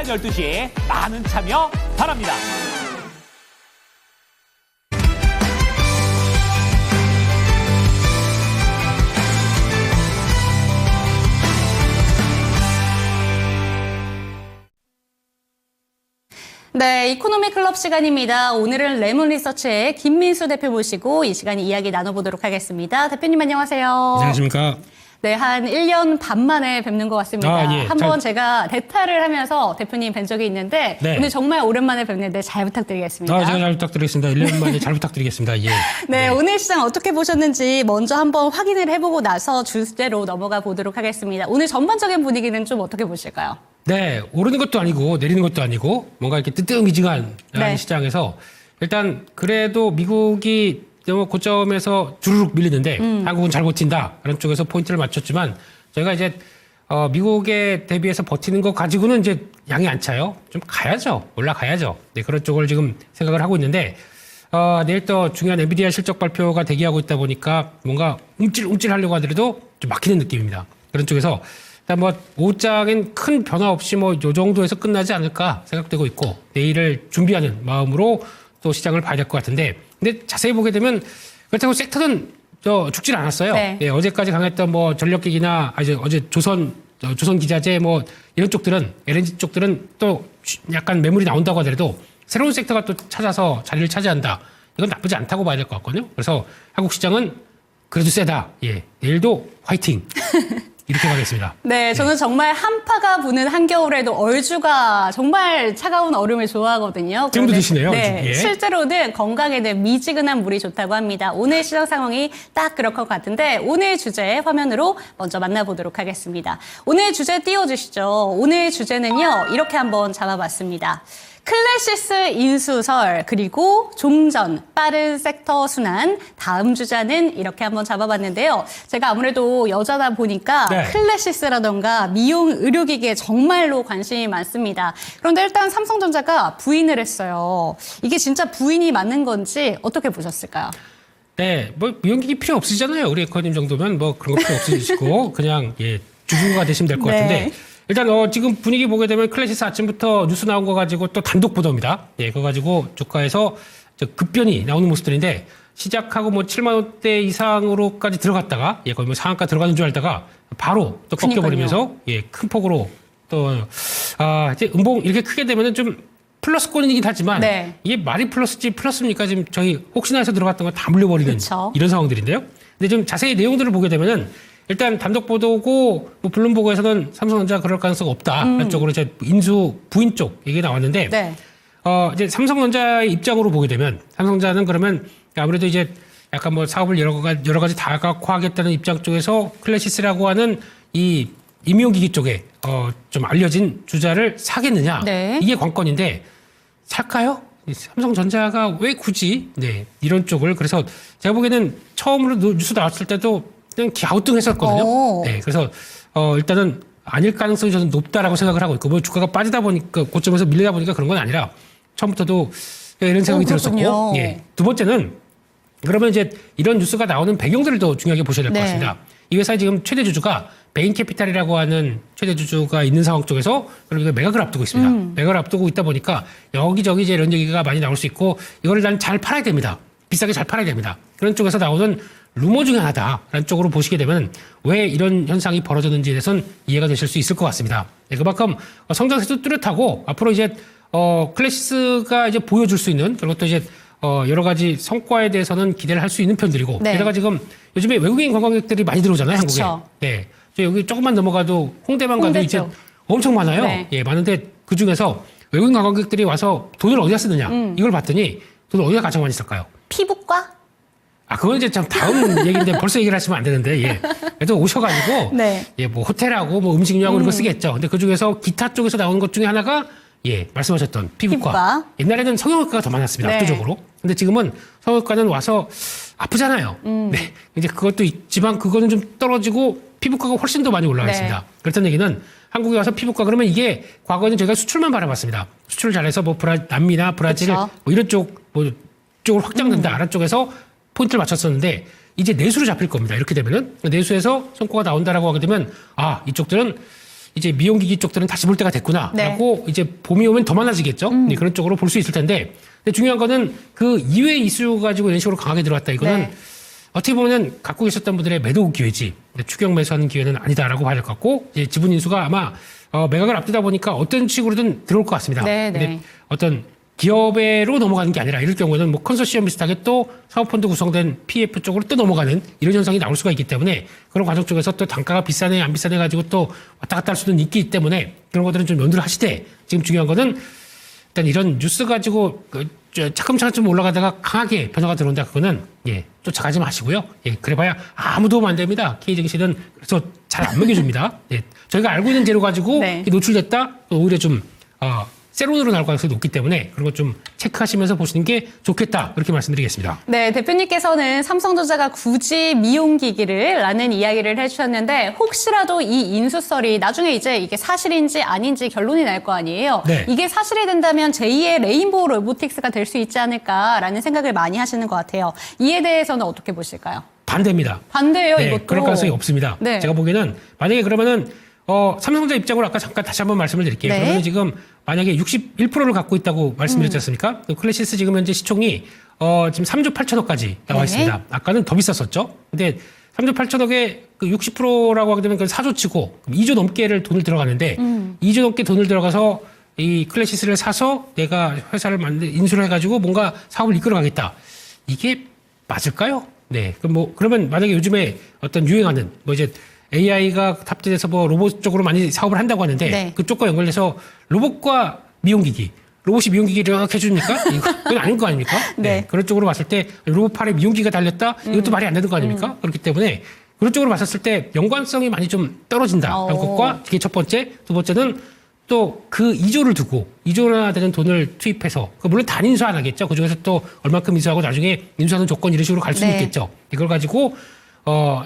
12시에 많은 참여 바랍니다. 네, 이코노미 클럽 시간입니다. 오늘은 레몬 리서치의 김민수 대표 모시고 이 시간 이야기 나눠보도록 하겠습니다. 대표님 안녕하세요. 안녕하십니까. 네, 한 1년 반 만에 뵙는 것 같습니다. 예. 한번 제가 대타를 하면서 대표님 뵌 적이 있는데 네. 오늘 정말 오랜만에 뵙는데 잘 부탁드리겠습니다. 제가 잘 부탁드리겠습니다. 1년 만에 잘 부탁드리겠습니다. 예. 네, 오늘 시장 어떻게 보셨는지 먼저 한번 확인을 해보고 나서 주제로 넘어가 보도록 하겠습니다. 오늘 전반적인 분위기는 좀 어떻게 보실까요? 네, 오르는 것도 아니고 내리는 것도 아니고 뭔가 이렇게 뜨뜻미지근한 네. 시장에서 일단 그래도 미국이 너무 고점에서 주르륵 밀리는데 한국은 잘 버틴다. 그런 쪽에서 포인트를 맞췄지만 저희가 이제 미국에 대비해서 버티는 것 가지고는 이제 양이 안 차요. 좀 가야죠. 올라가야죠. 네, 그런 쪽을 지금 생각을 하고 있는데 내일 또 중요한 엔비디아 실적 발표가 대기하고 있다 보니까 뭔가 움찔움찔 하려고 하더라도 좀 막히는 느낌입니다. 그런 쪽에서 일단 뭐 오후장엔 큰 변화 없이 뭐 요 정도에서 끝나지 않을까 생각되고 있고 내일을 준비하는 마음으로 또 시장을 봐야 될 것 같은데 근데 자세히 보게 되면 그렇다고 섹터는 죽질 않았어요. 네. 예, 어제까지 강했던 뭐 전력기기나 어제 조선 기자재 뭐 이런 쪽들은 LNG 쪽들은 또 약간 매물이 나온다고 하더라도 새로운 섹터가 또 찾아서 자리를 차지한다. 이건 나쁘지 않다고 봐야 될 것 같거든요. 그래서 한국 시장은 그래도 세다. 예, 내일도 화이팅. 이렇게 가겠습니다. 네, 저는 정말 한파가 부는 한겨울에도 얼주가 정말 차가운 얼음을 좋아하거든요. 지금도 드시네요. 네, 예. 실제로는 건강에는 미지근한 물이 좋다고 합니다. 오늘 시장 상황이 딱 그럴 것 같은데 오늘 주제 화면으로 먼저 만나보도록 하겠습니다. 오늘 주제 띄워주시죠. 오늘 주제는요. 이렇게 한번 잡아봤습니다. 클래시스 인수설 그리고 종전 빠른 섹터 순환 다음 주자는 이렇게 한번 잡아봤는데요. 제가 아무래도 여자다 보니까 네. 클래시스라던가 미용 의료기기에 정말로 관심이 많습니다. 그런데 일단 삼성전자가 부인을 했어요. 이게 진짜 부인이 맞는 건지 어떻게 보셨을까요? 네, 뭐 미용기기 필요 없으시잖아요. 우리 에코님 정도면 뭐 그런 거 필요 없으시고 그냥 주주가 되시면 될 것 네. 같은데 일단 지금 분위기 보게 되면 클래시스 아침부터 뉴스 나온 거 가지고 또 단독 보도입니다. 예, 그거 가지고 주가에서 급변이 나오는 모습들인데 시작하고 뭐 7만 원대 이상으로까지 들어갔다가 거의 뭐 상한가 들어가는 줄 알다가 바로 또 꺾여버리면서 큰 폭으로 또 이제 음봉 이렇게 크게 되면은 좀 플러스권이긴 하지만 네. 이게 말이 플러스지 플러스입니까? 지금 저희 혹시나 해서 들어갔던 거 다 물려버리는 그쵸. 이런 상황들인데요. 근데 좀 자세히 내용들을 보게 되면은 일단 단독 보도고 뭐 블룸버그에서는 삼성전자 그럴 가능성 없다. 그런 쪽으로 이제 인수 부인 쪽 얘기 나왔는데 네. 이제 삼성전자의 입장으로 보게 되면 삼성전자는 그러면 아무래도 이제 약간 뭐 사업을 여러 가지 다각화하겠다는 입장 쪽에서 클래시스라고 하는 이 임용기기 쪽에 좀 알려진 주자를 사겠느냐 네. 이게 관건인데 살까요? 삼성전자가 왜 굳이 이런 쪽을 그래서 제가 보기에는 처음으로 뉴스 나왔을 때도 그냥 갸우뚱했었거든요. 네, 그래서 일단은 아닐 가능성이 저는 높다라고 생각을 하고 있고 뭐 주가가 빠지다 보니까 고점에서 밀리다 보니까 그런 건 아니라 처음부터도 이런 생각이 들었었고 두 번째는 그러면 이제 이런 뉴스가 나오는 배경들을 더 중요하게 보셔야 될 것 같습니다. 이 회사의 지금 최대 주주가 베인캐피탈이라고 하는 최대 주주가 있는 상황 쪽에서 그리고 매각을 앞두고 있습니다. 매각을 앞두고 있다 보니까 여기저기 이제 이런 얘기가 많이 나올 수 있고 이거를 난 잘 팔아야 됩니다. 비싸게 잘 팔아야 됩니다. 그런 쪽에서 나오는 루머 중에 하나다라는 쪽으로 보시게 되면 왜 이런 현상이 벌어졌는지에 대해서는 이해가 되실 수 있을 것 같습니다. 그만큼 성장세도 뚜렷하고 앞으로 이제 클래시스가 이제 보여줄 수 있는 그리고 또 이제 여러 가지 성과에 대해서는 기대를 할 수 있는 편들이고 게다가 지금 요즘에 외국인 관광객들이 많이 들어오잖아요. 그쵸. 한국에. 네. 저 여기 조금만 넘어가도 홍대만 가도 이제 엄청 많아요. 네. 많은데 그중에서 외국인 관광객들이 와서 돈을 어디다 쓰느냐 이걸 봤더니 돈을 어디다 가장 많이 쓸까요? 피부과? 그건 이제 참 다음 얘기인데 벌써 얘기를 하시면 안 되는데, 그래도 오셔가지고, 뭐 호텔하고 뭐 음식료하고 이런 거 쓰겠죠. 근데 그 중에서 기타 쪽에서 나오는 것 중에 하나가, 말씀하셨던 피부과. 옛날에는 성형외과가 더 많았습니다, 압도적으로. 근데 지금은 성형외과는 와서 아프잖아요. 네. 이제 그것도 있지만 그거는 좀 떨어지고 피부과가 훨씬 더 많이 올라가 있습니다. 그렇다는 얘기는 한국에 와서 피부과 그러면 이게 과거에는 저희가 수출만 바라봤습니다. 수출을 잘해서 뭐 남미나 브라질 뭐 이런 쪽으로 확장된다. 아래 쪽에서 포인트를 맞췄었는데 이제 내수로 잡힐 겁니다. 이렇게 되면은 내수에서 성과가 나온다라고 하게 되면 이쪽들은 이제 미용기기 쪽들은 다시 볼 때가 됐구나라고 이제 봄이 오면 더 많아지겠죠. 네, 그런 쪽으로 볼 수 있을 텐데 근데 중요한 거는 그 이외의 이슈 가지고 이런 식으로 강하게 들어왔다. 이거는 어떻게 보면 갖고 계셨던 분들의 매도 기회지 추격 매수하는 기회는 아니다라고 봐야 될 것 같고 이제 지분 인수가 아마 매각을 앞두다 보니까 어떤 식으로든 들어올 것 같습니다. 근데 어떤 기업으로 넘어가는 게 아니라 이럴 경우에는 뭐 컨소시엄 비슷하게 또 사업펀드 구성된 PF 쪽으로 또 넘어가는 이런 현상이 나올 수가 있기 때문에 그런 과정 쪽에서 또 단가가 비싸네 안 비싸네 가지고 또 왔다 갔다 할 수는 있기 때문에 그런 것들은 좀 염두를 하시되 지금 중요한 거는 일단 이런 뉴스 가지고 차츰차츰 올라가다가 강하게 변화가 들어온다 그거는 쫓아가지 마시고요. 그래봐야 아무 도움 안 됩니다. K증시는 그래서 잘 안 먹여줍니다. 저희가 알고 있는 재료 가지고 노출됐다 오히려 좀 세론으로 나올 가능성이 높기 때문에 그런 거 좀 체크하시면서 보시는 게 좋겠다 이렇게 말씀드리겠습니다. 네, 대표님께서는 삼성전자가 굳이 미용기기를 라는 이야기를 해주셨는데 혹시라도 이 인수설이 나중에 이제 이게 사실인지 아닌지 결론이 날 거 아니에요. 이게 사실이 된다면 제2의 레인보우 로보틱스가 될 수 있지 않을까라는 생각을 많이 하시는 것 같아요. 이에 대해서는 어떻게 보실까요? 반대입니다. 반대예요, 이것도. 그럴 가능성이 없습니다. 제가 보기에는 만약에 그러면은 삼성전자 입장으로 아까 잠깐 다시 한번 말씀을 드릴게요. 그러면 지금 만약에 61%를 갖고 있다고 말씀드렸지 않습니까? 클래시스 지금 현재 시총이 지금 3조 8천억까지 나와 있습니다. 아까는 더 비쌌었죠. 근데 3조 8천억에 그 60%라고 하게 되면 그 4조 치고 2조 넘게를 돈을 들어가는데 2조 넘게 돈을 들어가서 이 클래시스를 사서 내가 회사를 인수를 해가지고 뭔가 사업을 이끌어가겠다. 이게 맞을까요? 그러면 만약에 요즘에 어떤 유행하는 이제 AI가 탑재돼서 로봇 쪽으로 많이 사업을 한다고 하는데 그쪽과 연결돼서 로봇과 미용기기, 로봇이 미용기기를 해줍니까? 이건 아닌 거 아닙니까? 그런 쪽으로 봤을 때 로봇 팔에 미용기기가 달렸다? 이것도 말이 안 되는 거 아닙니까? 그렇기 때문에 그런 쪽으로 봤을 때 연관성이 많이 좀 떨어진다라는 것과 이게 첫 번째, 두 번째는 또 그 2조를 두고 2조나 되는 돈을 투입해서 물론 다 인수 안 하겠죠. 그중에서 또 얼마큼 인수하고 나중에 인수하는 조건 이런 식으로 갈 수는 있겠죠. 이걸 가지고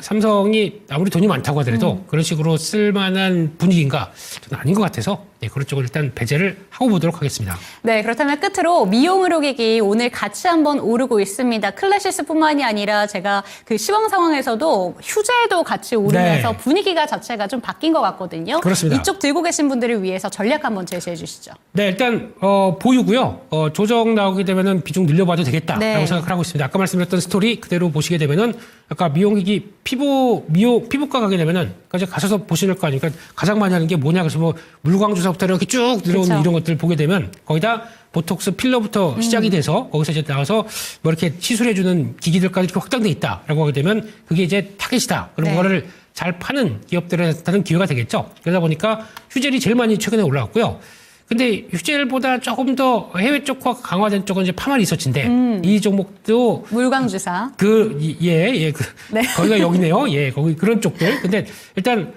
삼성이 아무리 돈이 많다고 하더라도 그런 식으로 쓸만한 분위기인가 저는 아닌 것 같아서 그런 쪽을 일단 배제를 하고 보도록 하겠습니다. 네, 그렇다면 끝으로 미용 의료기기 오늘 같이 한번 오르고 있습니다. 클래시스뿐만이 아니라 제가 그 시황 상황에서도 휴재도 같이 오르면서 분위기가 자체가 좀 바뀐 것 같거든요. 그렇습니다. 이쪽 들고 계신 분들을 위해서 전략 한번 제시해 주시죠. 네, 일단 보유고요. 조정 나오게 되면은 비중 늘려봐도 되겠다라고 생각을 하고 있습니다. 아까 말씀드렸던 스토리 그대로 보시게 되면은 아까 미용기기 피부과 가게 되면은 이제 가셔서 보시는 거 아니니까 가장 많이 하는 게 뭐냐 그래서 뭐 물광주사부터 이렇게 쭉 들어오는 이런 것들 보게 되면 거기다 보톡스 필러부터 시작이 돼서 거기서 이제 나와서 뭐 이렇게 시술해주는 기기들까지 이렇게 확장돼 있다라고 하게 되면 그게 이제 타겟이다. 그런 거를 잘 파는 기업들한테는 기회가 되겠죠. 그러다 보니까 휴젤이 제일 많이 최근에 올라왔고요. 근데 휴젤보다 조금 더 해외 쪽과 강화된 쪽은 이제 파마 리서치인데 이 종목도 물광주사 거기가 여기네요. 거기 그런 쪽들. 근데 일단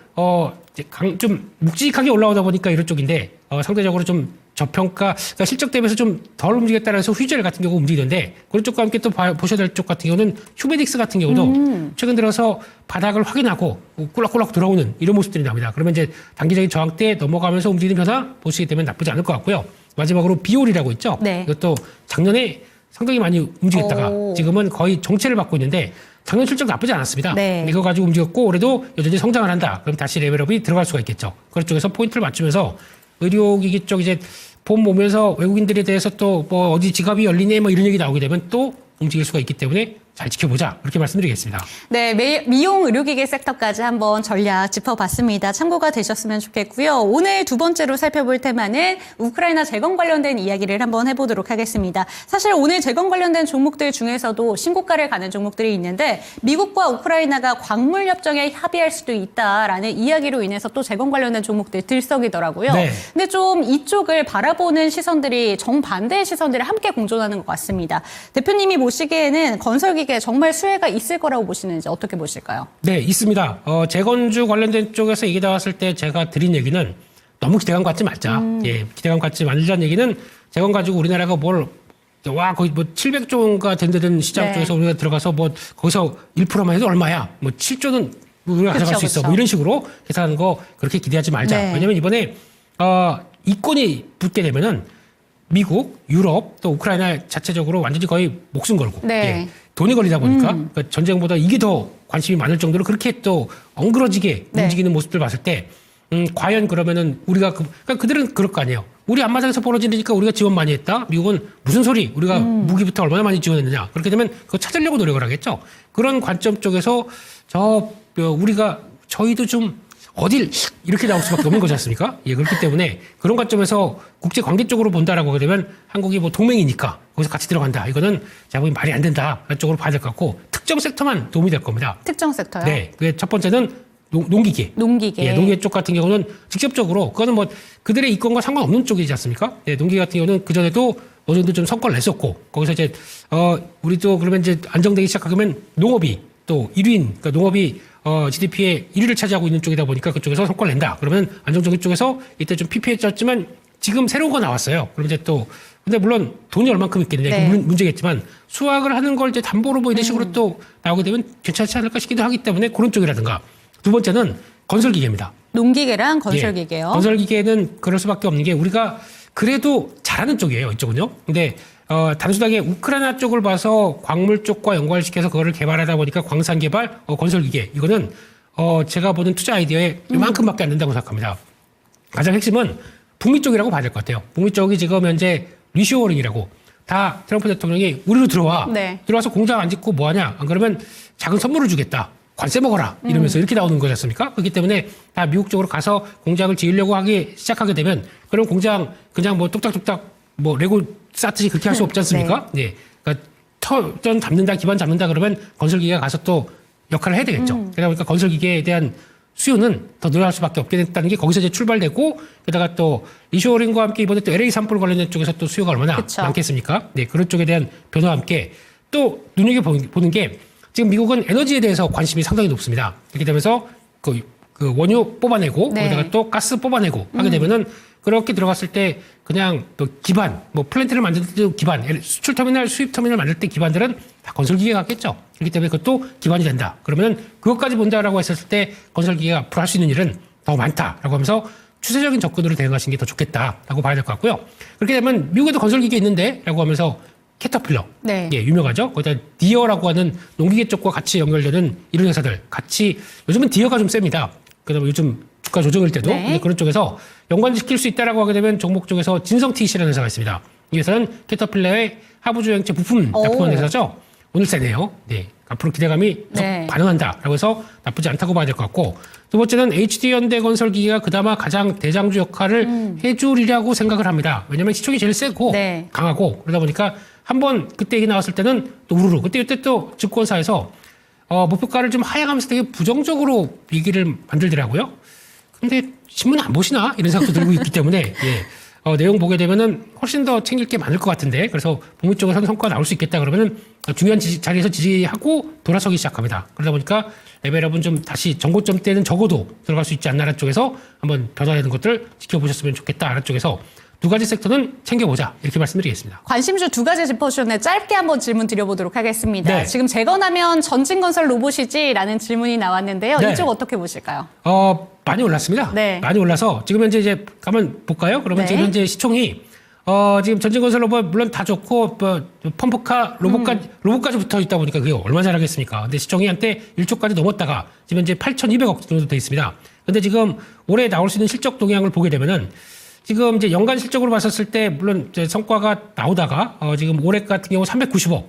좀 묵직하게 올라오다 보니까 이런 쪽인데 상대적으로 좀 저평가, 그러니까 실적 대비해서 좀 덜 움직였다라 해서 휴젤 같은 경우 움직이는데 그런 쪽과 함께 또 보셔야 될 쪽 같은 경우는 휴메딕스 같은 경우도 최근 들어서 바닥을 확인하고 꿀락꿀락 들어오는 이런 모습들이 나옵니다. 그러면 이제 단기적인 저항대 넘어가면서 움직이는 변화 보시게 되면 나쁘지 않을 것 같고요. 마지막으로 비올이라고 있죠. 이것도 작년에 상당히 많이 움직였다가 지금은 거의 정체를 받고 있는데 작년 실적 나쁘지 않았습니다. 이거 가지고 움직였고 올해도 여전히 성장을 한다. 그럼 다시 레벨업이 들어갈 수가 있겠죠. 그런 쪽에서 포인트를 맞추면서 의료기기 쪽 이제 봄 오면서 외국인들에 대해서 또 뭐 어디 지갑이 열리네 뭐 이런 얘기 나오게 되면 또 움직일 수가 있기 때문에 잘 지켜보자 이렇게 말씀드리겠습니다. 네, 미용 의료기기 섹터까지 한번 전략 짚어봤습니다. 참고가 되셨으면 좋겠고요. 오늘 두 번째로 살펴볼 테마는 우크라이나 재건 관련된 이야기를 한번 해보도록 하겠습니다. 사실 오늘 재건 관련된 종목들 중에서도 신고가를 가는 종목들이 있는데 미국과 우크라이나가 광물 협정에 합의할 수도 있다라는 이야기로 인해서 또 재건 관련된 종목들 들썩이더라고요. 근데 좀 이쪽을 바라보는 시선들이 정반대의 시선들이 함께 공존하는 것 같습니다. 대표님이 보시기에는 건설기계 정말 수혜가 있을 거라고 보시는지 어떻게 보실까요? 네, 있습니다. 재건주 관련된 쪽에서 얘기 나왔을 때 제가 드린 얘기는 너무 기대감 갖지 말자. 기대감 갖지 말자는 얘기는 재건 가지고 우리나라가 거의 뭐 700조 원가 된다는 시장 쪽에서 우리가 들어가서 뭐 거기서 1%만 해도 얼마야? 뭐 7조는 우리가 가져갈 수 있어. 뭐 이런 식으로 계산하는 거 그렇게 기대하지 말자. 왜냐면 이번에 이권이 붙게 되면은 미국, 유럽, 또 우크라이나 자체적으로 완전히 거의 목숨 걸고 돈이 걸리다 보니까 그러니까 전쟁보다 이게 더 관심이 많을 정도로 그렇게 또 엉그러지게 움직이는 모습들 봤을 때 과연 그러면은 우리가 그러니까 그들은 그럴 거 아니에요. 우리 앞마당에서 벌어진 일이니까 우리가 지원 많이 했다. 미국은 무슨 소리? 우리가 무기부터 얼마나 많이 지원했느냐. 그렇게 되면 그거 찾으려고 노력을 하겠죠. 그런 관점 쪽에서 우리가 저희도 좀 어딜 이렇게 나올 수밖에 없는 거지 않습니까? 예, 그렇기 때문에 그런 관점에서 국제 관계 쪽으로 본다라고 하게 되면 한국이 뭐 동맹이니까 거기서 같이 들어간다. 이거는 제가 보기엔 말이 안 된다. 그런 쪽으로 봐야 될 것 같고 특정 섹터만 도움이 될 겁니다. 특정 섹터요? 네. 그게 첫 번째는 농기계. 농기계. 예, 농기계 쪽 같은 경우는 직접적으로 그거는 뭐 그들의 이권과 상관없는 쪽이지 않습니까? 예, 농기계 같은 경우는 그전에도 어느 정도 좀 성과를 냈었고 거기서 이제 우리도 그러면 이제 안정되기 시작하면 농업이 또 1위인 그러니까 농업이 GDP의 1위를 차지하고 있는 쪽이다 보니까 그쪽에서 성과를 낸다. 그러면 안정적인 쪽에서 이때 좀 PP했었지만 지금 새로운 거 나왔어요. 그럼 이제 또 근데 물론 돈이 얼만큼 있겠느냐 네. 이게 문제겠지만 수확을 하는 걸 이제 담보로 뭐 이런 식으로 또 나오게 되면 괜찮지 않을까 싶기도 하기 때문에 그런 쪽이라든가 두 번째는 건설기계입니다. 농기계랑 건설기계요. 예, 건설기계는 그럴 수밖에 없는 게 우리가 그래도 잘하는 쪽이에요. 이쪽은요. 근데 단순하게 우크라이나 쪽을 봐서 광물 쪽과 연관을 시켜서 그거를 개발하다 보니까 광산 개발, 건설기계 이거는 제가 보는 투자 아이디어에 이만큼밖에 안 된다고 생각합니다. 가장 핵심은 북미 쪽이라고 봐야 될 것 같아요. 북미 쪽이 지금 현재 리쇼어링이라고 다 트럼프 대통령이 우리로 들어와. 네. 들어와서 공장 안 짓고 뭐 하냐. 안 그러면 작은 선물을 주겠다. 관세 먹어라. 이러면서 이렇게 나오는 거지 않습니까? 그렇기 때문에 다 미국 쪽으로 가서 공장을 지으려고 시작하게 되면 그런 공장 그냥 뭐 뚝딱뚝딱 뭐 레고 쌓듯이 그렇게 할 수 없지 않습니까? 네. 그러니까 터전 잡는다, 기반 잡는다 그러면 건설기계가 가서 또 역할을 해야 되겠죠. 그러다 보니까 건설기계에 대한 수요는 더 늘어날 수밖에 없게 됐다는 게 거기서 이제 출발되고 게다가 또 리쇼어링과 함께 이번에 또 LA 산불 관련된 쪽에서 또 수요가 얼마나 그쵸. 많겠습니까? 네, 그런 쪽에 대한 변화와 함께 또 눈여겨보는 게 지금 미국은 에너지에 대해서 관심이 상당히 높습니다. 이렇게 되면서 그 원유 뽑아내고 네. 거기다가 또 가스 뽑아내고 하게 되면은 그렇게 들어갔을 때 그냥 또 기반 뭐 플랜트를 만들 때도 기반 수출 터미널 수입 터미널 만들 때 기반들은 다 건설기계가 같겠죠. 그렇기 때문에 그것도 기반이 된다. 그러면은 그것까지 본다라고 했을 때 건설기계가 앞으로 할 수 있는 일은 더 많다라고 하면서 추세적인 접근으로 대응하시는 게 더 좋겠다라고 봐야 될 것 같고요. 그렇게 되면 미국에도 건설기계 있는데라고 하면서 캐터필러, 네. 예, 유명하죠. 거기다 디어라고 하는 농기계 쪽과 같이 연결되는 이런 회사들 같이 요즘은 디어가 좀 셉니다. 그다음에 요즘 주가 조정일 때도 네. 근데 그런 쪽에서 연관시킬 수 있다라고 하게 되면 종목 쪽에서 진성TC라는 회사가 있습니다. 이 회사는 캐터필러의 하부주행체 부품 납품하는 회사죠. 오늘 세네요. 네, 앞으로 기대감이 네. 반응한다라고 해서 나쁘지 않다고 봐야 될 것 같고 두 번째는 HD현대건설기계가 그나마 가장 대장주 역할을 해주리라고 생각을 합니다. 왜냐하면 시총이 제일 세고 네. 강하고 그러다 보니까 한번 그때 얘기 나왔을 때는 또 우르르 그때 또 증권사에서 목표가를 좀 하향하면서 되게 부정적으로 얘기를 만들더라고요. 근데 신문 안 보시나 이런 생각도 들고 있기 때문에 예. 내용 보게 되면은 훨씬 더 챙길 게 많을 것 같은데 그래서 북미 쪽에서는 성과가 나올 수 있겠다 그러면은 중요한 자리에서 지지하고 돌아서기 시작합니다. 그러다 보니까 레벨업은 좀 다시 정고점 때는 적어도 들어갈 수 있지 않나라는 쪽에서 한번 변화되는 것들 지켜보셨으면 좋겠다라는 쪽에서 두 가지 섹터는 챙겨보자 이렇게 말씀드리겠습니다. 관심주 두 가지 짚어주셨는데 짧게 한번 질문 드려보도록 하겠습니다. 네. 지금 재건하면 전진건설 로봇이지? 라는 질문이 나왔는데요. 네. 이쪽 어떻게 보실까요? 많이 올랐습니다. 네. 많이 올라서 지금 현재 이제 가만 볼까요? 그러면 네. 지금 현재 시총이 지금 전진건설 로봇 물론 다 좋고 펌프카 로봇까지 붙어 있다 보니까 그게 얼마나 잘하겠습니까? 근데 시총이 한때 1조까지 넘었다가 지금 현재 8,200억 정도 돼 있습니다. 근데 지금 올해 나올 수 있는 실적 동향을 보게 되면은 지금 이제 연간 실적으로 봤었을 때 물론 이제 성과가 나오다가 지금 올해 같은 경우 390억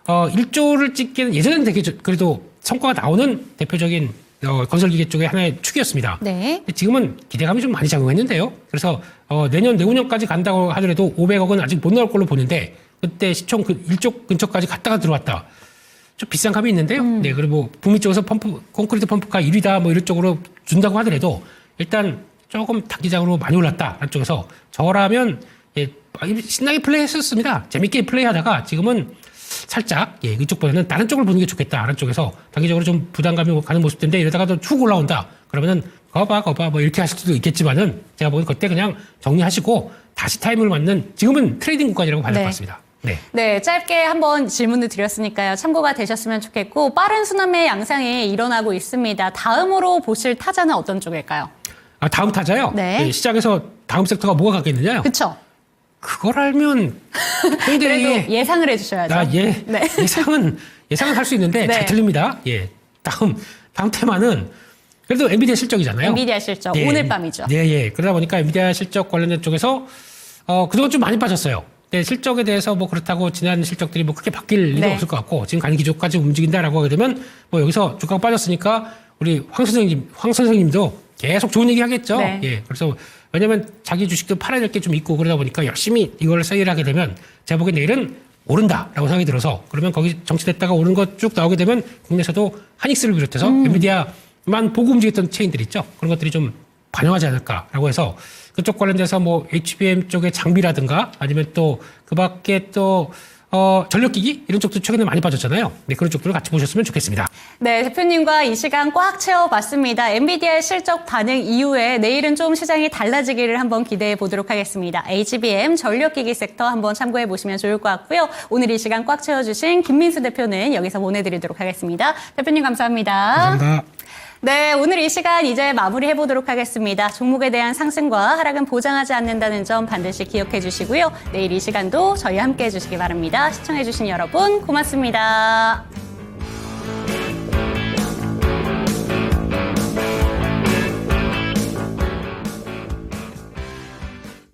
1조를 찍기는 예전에는 되게 그래도 성과가 나오는 대표적인 건설기계 쪽의 하나의 축이었습니다. 네. 근데 지금은 기대감이 좀 많이 작용했는데요. 그래서 내후년까지 간다고 하더라도 500억은 아직 못 나올 걸로 보는데 그때 시총 1조 근처까지 갔다가 들어왔다. 좀 비싼 감이 있는데요. 네, 그리고 북미 쪽에서 콘크리트 펌프가 1위다 뭐 이런 쪽으로 준다고 하더라도 일단 조금 단기적으로 많이 올랐다. 안쪽에서 저라면 신나게 플레이했었습니다. 재밌게 플레이하다가 지금은 살짝 이쪽보다는 다른 쪽을 보는 게 좋겠다. 다른 쪽에서 단기적으로 좀 부담감이 가는 모습인데 이러다가 또 쭉 올라온다. 그러면은 거봐 뭐 이렇게 하실 수도 있겠지만은 제가 보기엔 그때 그냥 정리하시고 다시 타이밍을 맞는 지금은 트레이딩 구간이라고 봐야 될 것 같습니다. 네. 네, 짧게 한번 질문을 드렸으니까요. 참고가 되셨으면 좋겠고 빠른 순환매 양상이 일어나고 있습니다. 다음으로 보실 타자는 어떤 쪽일까요? 다음 타자요? 네. 시작에서 다음 섹터가 뭐가 가겠느냐요? 그렇죠. 그걸 알면 그래도 예상을 해주셔야죠. 네. 예상은 할 수 있는데 네. 잘 틀립니다. 예. 다음 테마는 그래도 엔비디아 실적이잖아요. 엔비디아 실적 오늘 밤이죠. 네, 예. 그러다 보니까 엔비디아 실적 관련된 쪽에서 그동안 좀 많이 빠졌어요. 네, 실적에 대해서 뭐 그렇다고 지난 실적들이 뭐 크게 바뀔 일도 네. 없을 것 같고 지금 가는 기조까지 움직인다라고 하게 되면 뭐 여기서 주가가 빠졌으니까 우리 황 선생님도 계속 좋은 얘기 하겠죠. 네. 예. 그래서 왜냐면 자기 주식도 팔아야 될 게 좀 있고 그러다 보니까 열심히 이걸 세일을 하게 되면 제가 보기엔 내일은 오른다라고 생각이 들어서 그러면 거기 정치됐다가 오른 거 쭉 나오게 되면 국내에서도 하닉스를 비롯해서 엔비디아만 보고 움직였던 체인들 있죠. 그런 것들이 좀 반영하지 않을까라고 해서 그쪽 관련돼서 뭐 HBM 쪽의 장비라든가 아니면 또 그 밖에 또 전력기기 이런 쪽도 최근에 많이 빠졌잖아요. 네, 그런 쪽들을 같이 보셨으면 좋겠습니다. 네, 대표님과 이 시간 꽉 채워봤습니다. 엔비디아의 실적 반응 이후에 내일은 좀 시장이 달라지기를 한번 기대해 보도록 하겠습니다. HBM 전력기기 섹터 한번 참고해 보시면 좋을 것 같고요. 오늘 이 시간 꽉 채워주신 김민수 대표는 여기서 보내드리도록 하겠습니다. 대표님 감사합니다. 감사합니다. 네, 오늘 이 시간 이제 마무리해 보도록 하겠습니다. 종목에 대한 상승과 하락은 보장하지 않는다는 점 반드시 기억해 주시고요. 내일 이 시간도 저희와 함께 해 주시기 바랍니다. 시청해 주신 여러분 고맙습니다.